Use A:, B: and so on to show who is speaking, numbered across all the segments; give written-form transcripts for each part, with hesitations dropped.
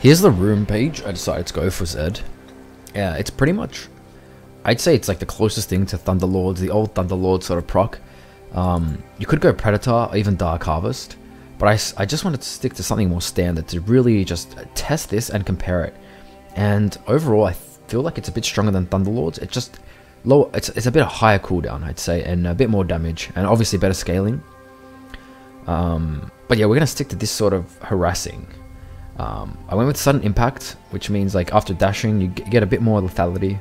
A: Here's the rune page I decided to go for Zed. Yeah, it's pretty much, I'd say it's like the closest thing to Thunderlords, the old Thunderlord sort of proc. You could go Predator or even Dark Harvest, but I just wanted to stick to something more standard to really just test this and compare it. And overall, I feel like it's a bit stronger than Thunderlords. It's just low. It's a bit of higher cooldown, I'd say, and a bit more damage, and obviously better scaling. But yeah, we're gonna stick to this sort of harassing. I went with sudden impact, which means like after dashing, you get a bit more lethality.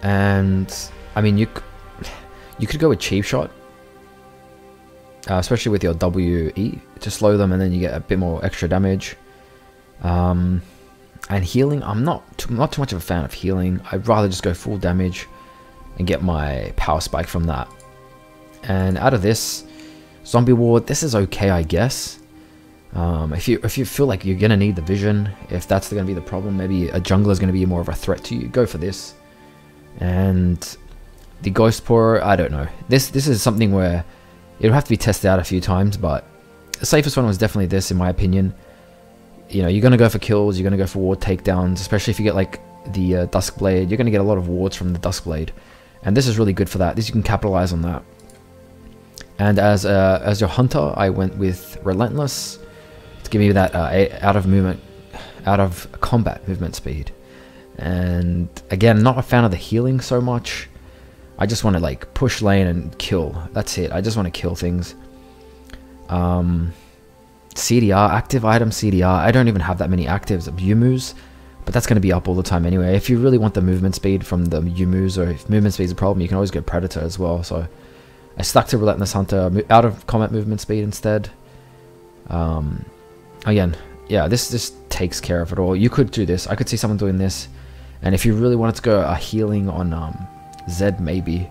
A: And I mean, you could go with cheap shot, especially with your WE to slow them, and then you get a bit more extra damage. And healing, I'm not too much of a fan of healing. I'd rather just go full damage and get my power spike from that. And out of this zombie ward, this is okay, I guess. If you feel like you're gonna need the vision, if that's gonna be the problem, maybe a jungler is gonna be more of a threat to you, go for this. And the ghost pourer, I don't know. This is something where it'll have to be tested out a few times, but the safest one was definitely this, in my opinion. You know, you're gonna go for kills, you're gonna go for ward takedowns, especially if you get like the Duskblade. You're gonna get a lot of wards from the Duskblade, and this is really good for that. This, you can capitalize on that. And as your hunter, I went with Relentless to give me that out of combat movement speed. And again, not a fan of the healing so much. I just want to like push lane and kill. That's it. I just want to kill things. CDR, active item CDR. I don't even have that many actives of Yumu's, but that's going to be up all the time anyway. If you really want the movement speed from the Yumu's, or if movement speed is a problem, you can always go Predator as well. So I stuck to Relentless Hunter, out of combat movement speed instead. Again, yeah, this just takes care of it all. You could do this. I could see someone doing this, and if you really wanted to go a healing on Zed, maybe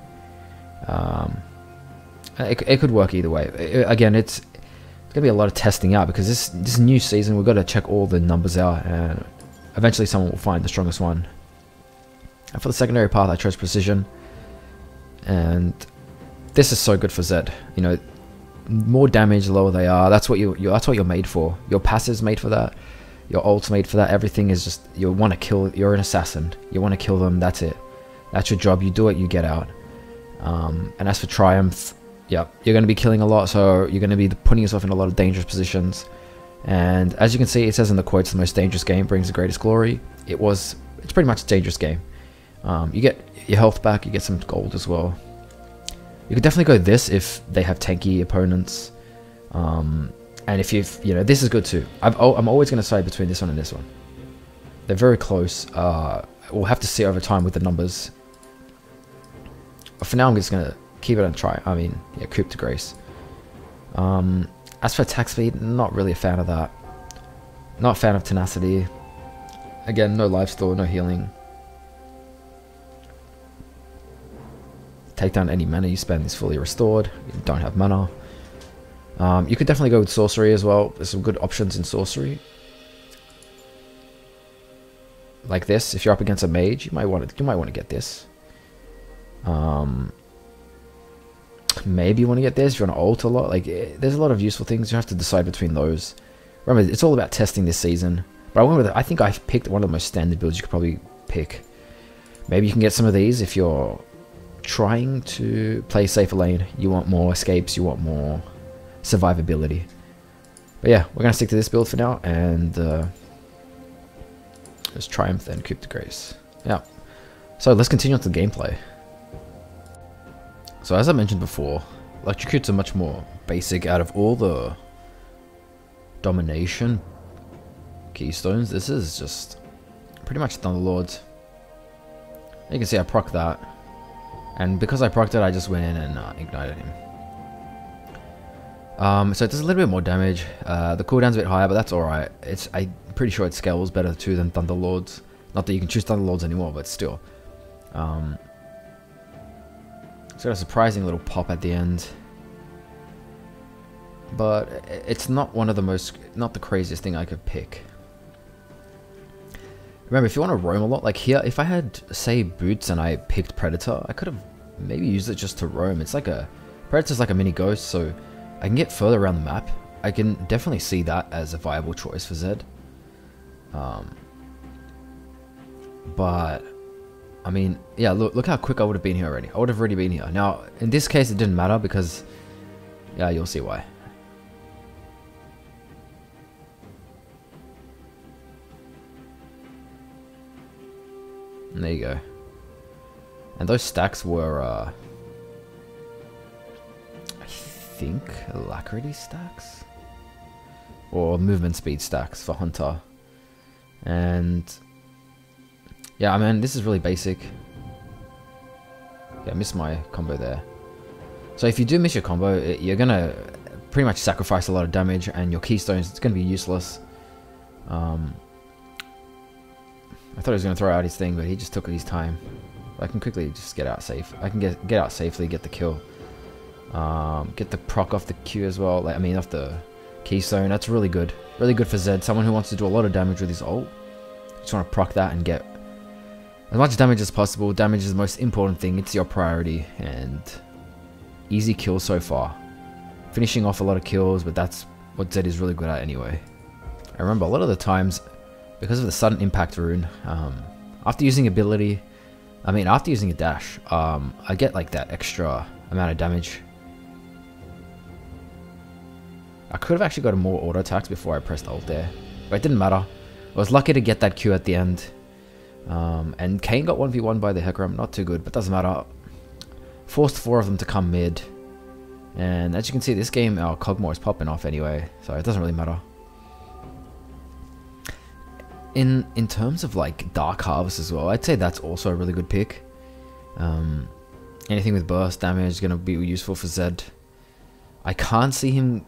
A: it could work either way. Again, it's gonna be a lot of testing out, because this new season we've got to check all the numbers out, and eventually someone will find the strongest one. And for the secondary path, I chose Precision, and this is so good for Zed. You know, more damage, the lower they are. That's what that's what you're made for. Your passive's made for that. Your ult's made for that. Everything is just, you want to kill. You're an assassin. You want to kill them. That's it. That's your job. You do it. You get out. And as for Triumph, yeah, you're going to be killing a lot, so you're going to be putting yourself in a lot of dangerous positions. And as you can see, it says in the quotes, the most dangerous game brings the greatest glory. It's pretty much a dangerous game. You get your health back. You get some gold as well. You could definitely go this if they have tanky opponents, and if this is good too. I'm always going to side between this one and this one. They're very close. We'll have to see over time with the numbers. But for now, I'm just going to keep it on Coup de Grace. As for attack speed, not really a fan of that. Not a fan of tenacity. Again, no lifesteal, no healing. Take down any mana you spend is fully restored. You don't have mana. You could definitely go with sorcery as well. There's some good options in sorcery. Like this, if you're up against a mage, you might want to get this. Maybe you want to get this if you want to ult a lot. Like, there's a lot of useful things. You have to decide between those. Remember, it's all about testing this season. But I think I picked one of the most standard builds you could probably pick. Maybe you can get some of these if you're trying to play safer lane. You want more escapes, you want more survivability. But yeah, we're gonna stick to this build for now, and just Triumph and Coup de Grace. Yeah, so let's continue on to the gameplay. So as I mentioned before, Electrocute's a much more basic. Out of all the domination keystones, this is just pretty much Thunderlords. You can see I proc that. And because I procced it, I just went in and ignited him. So it does a little bit more damage. The cooldown's a bit higher, but that's alright. I'm pretty sure it scales better too than Thunderlords. Not that you can choose Thunderlords anymore, but still. It's got a surprising little pop at the end. But it's not not the craziest thing I could pick. Remember, if you want to roam a lot, like here, if I had, say, boots and I picked Predator, I could have maybe used it just to roam. It's like Predator's like a mini ghost, so I can get further around the map. I can definitely see that as a viable choice for Zed. But I mean, yeah, look how quick I would have been here already. I would have already been here. Now, in this case, it didn't matter because, yeah, you'll see why. And there you go. And those stacks were, I think, alacrity stacks? Or movement speed stacks for Hunter. And yeah, I mean, this is really basic. Yeah, I missed my combo there. So if you do miss your combo, you're gonna pretty much sacrifice a lot of damage, and your keystones, it's gonna be useless. I thought he was gonna throw out his thing, but he just took his time. I can quickly just get out safe. I can get out safely, get the kill. Get the proc off the Q as well. Like, I mean, off the keystone. That's really good. Really good for Zed. Someone who wants to do a lot of damage with his ult. Just want to proc that and get as much damage as possible. Damage is the most important thing. It's your priority. And easy kill so far. Finishing off a lot of kills, but that's what Zed is really good at anyway. I remember a lot of the times, because of the sudden impact rune, after using ability, after using a dash, I get like that extra amount of damage. I could have actually got more auto attacks before I pressed ult there, but it didn't matter. I was lucky to get that Q at the end. And Kane got 1v1 by the Hecarim, not too good, but doesn't matter. Forced 4 of them to come mid. And as you can see, this game, our Cogmore is popping off anyway, so it doesn't really matter. In terms of like Dark Harvest as well, I'd say that's also a really good pick. Anything with burst damage is going to be useful for Zed. I can't see him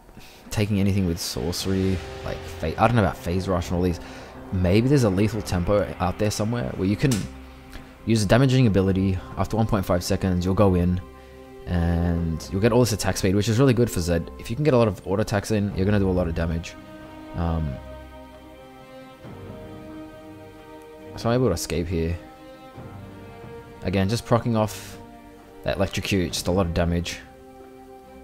A: taking anything with sorcery, like I don't know about phase rush and all these. Maybe there's a lethal tempo out there somewhere where you can use a damaging ability. After 1.5 seconds, you'll go in and you'll get all this attack speed, which is really good for Zed. If you can get a lot of auto attacks in, you're going to do a lot of damage. So I'm able to escape here. Again, just proccing off that electrocute, just a lot of damage.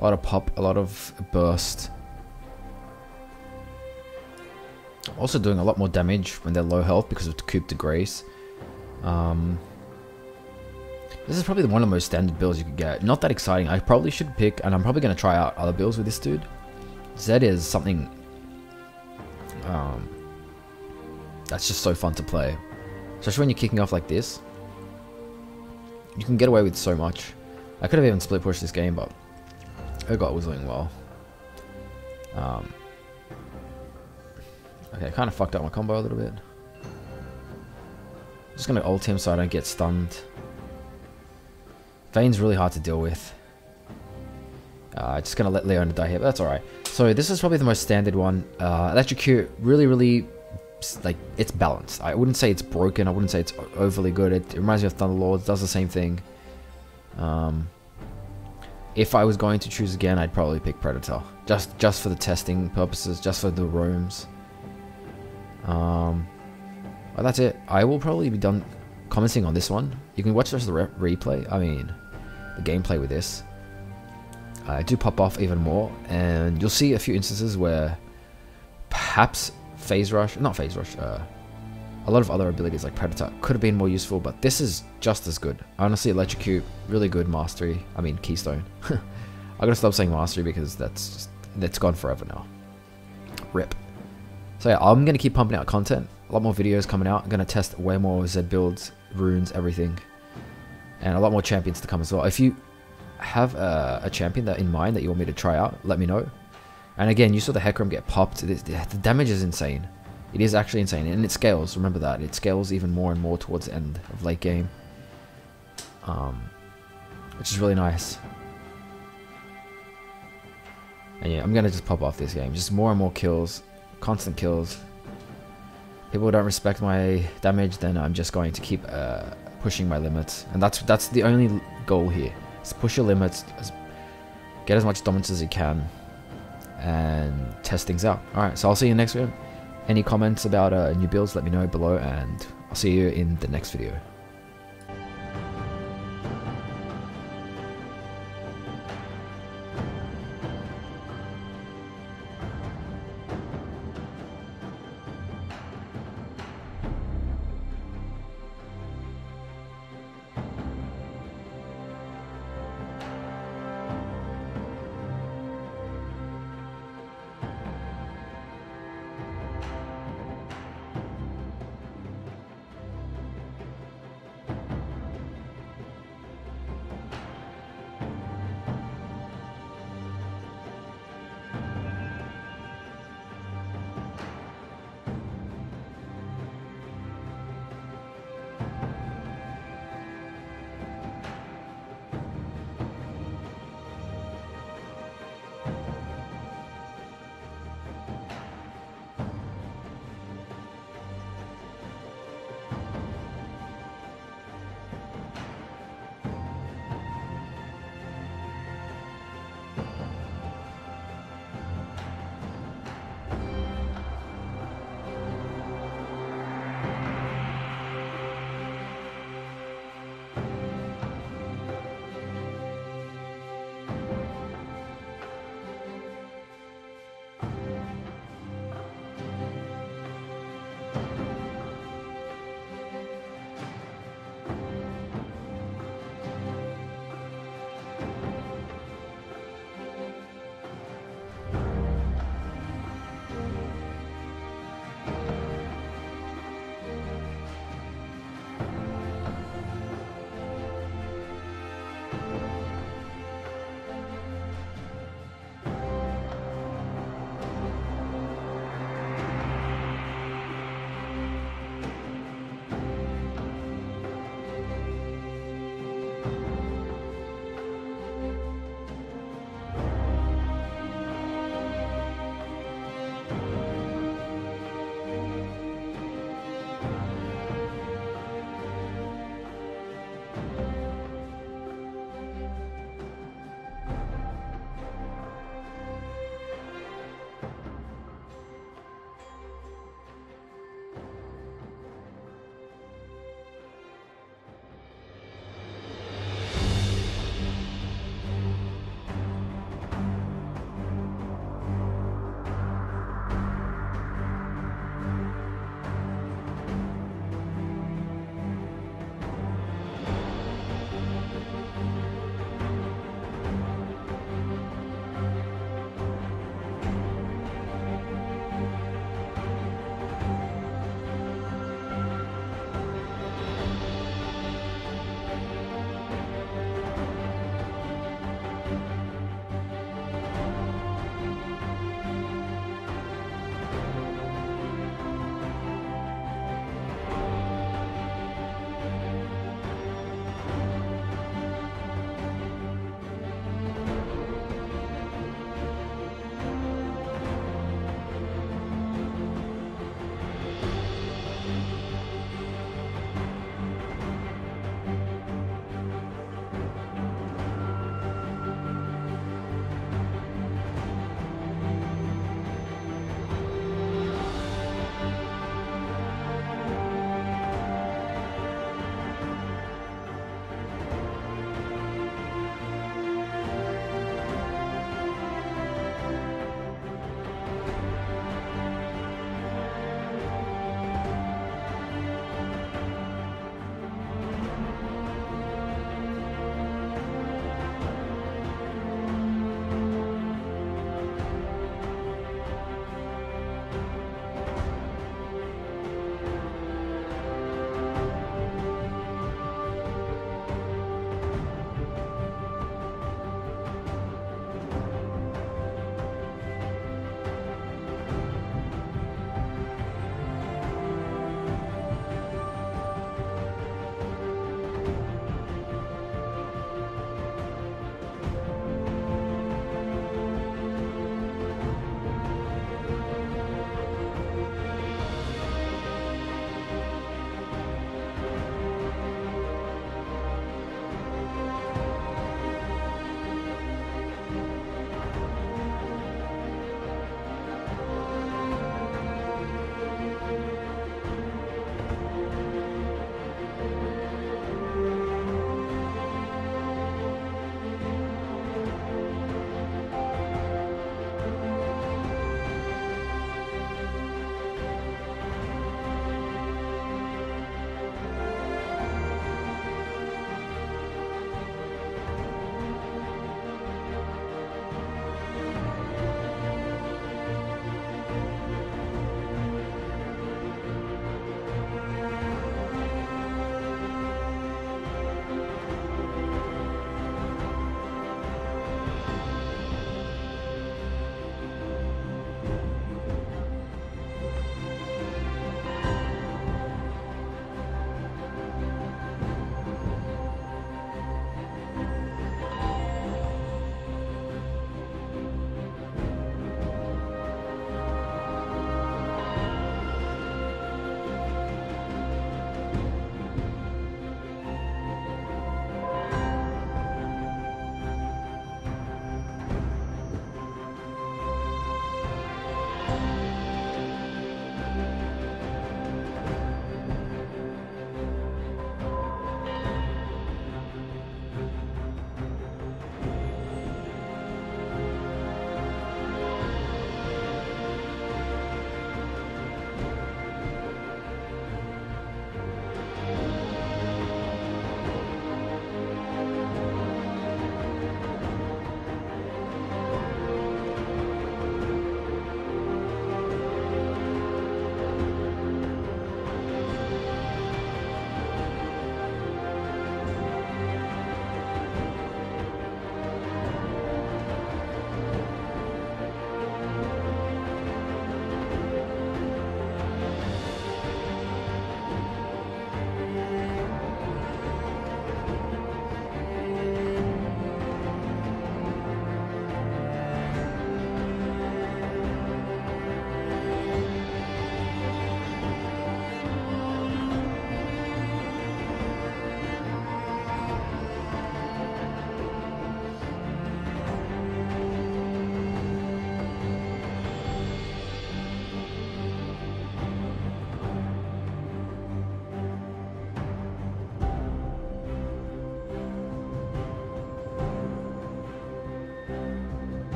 A: A lot of pop, a lot of burst. Also doing a lot more damage when they're low health because of Coup de Grace. This is probably one of the most standard builds you could get. Not that exciting. I probably should pick, and I'm probably going to try out other builds with this dude. Zed is something that's just so fun to play. Especially when you're kicking off like this. You can get away with so much. I could have even split pushed this game, but Urgot was doing well. Okay, I kind of fucked up my combo a little bit. Just going to ult him so I don't get stunned. Vayne's really hard to deal with. Just going to let Leona die here, but that's alright. So this is probably the most standard one. Electrocute, really, like, it's balanced. I wouldn't say it's broken, I wouldn't say it's overly good. It reminds me of Thunderlords, does the same thing. If I was going to choose again, I'd probably pick Predator. Just for the testing purposes, just for the roams. But that's it. I will probably be done commenting on this one. You can watch the rest of the replay. I mean, the gameplay with this. I do pop off even more, and you'll see a few instances where perhaps phase rush, not phase rush, a lot of other abilities like Predator could have been more useful, but this is just as good. Honestly, Electrocute, really good mastery. I mean, Keystone. I gotta stop saying mastery because that's gone forever now. RIP. So yeah, I'm gonna keep pumping out content. A lot more videos coming out. I'm gonna test way more Zed builds, runes, everything, and a lot more champions to come as well. If you have a champion that in mind that you want me to try out, let me know. And again, you saw the Hecarim get popped. The damage is insane. It is actually insane, and it scales. Remember that. It scales even more and more towards the end of late game. Which is really nice. And yeah, I'm going to just pop off this game. Just more and more kills. Constant kills. People don't respect my damage, then I'm just going to keep pushing my limits. And that's the only goal here. Is push your limits. Get as much dominance as you can. And test things out. Alright, so I'll see you next video. Any comments about new builds, let me know below, and I'll see you in the next video.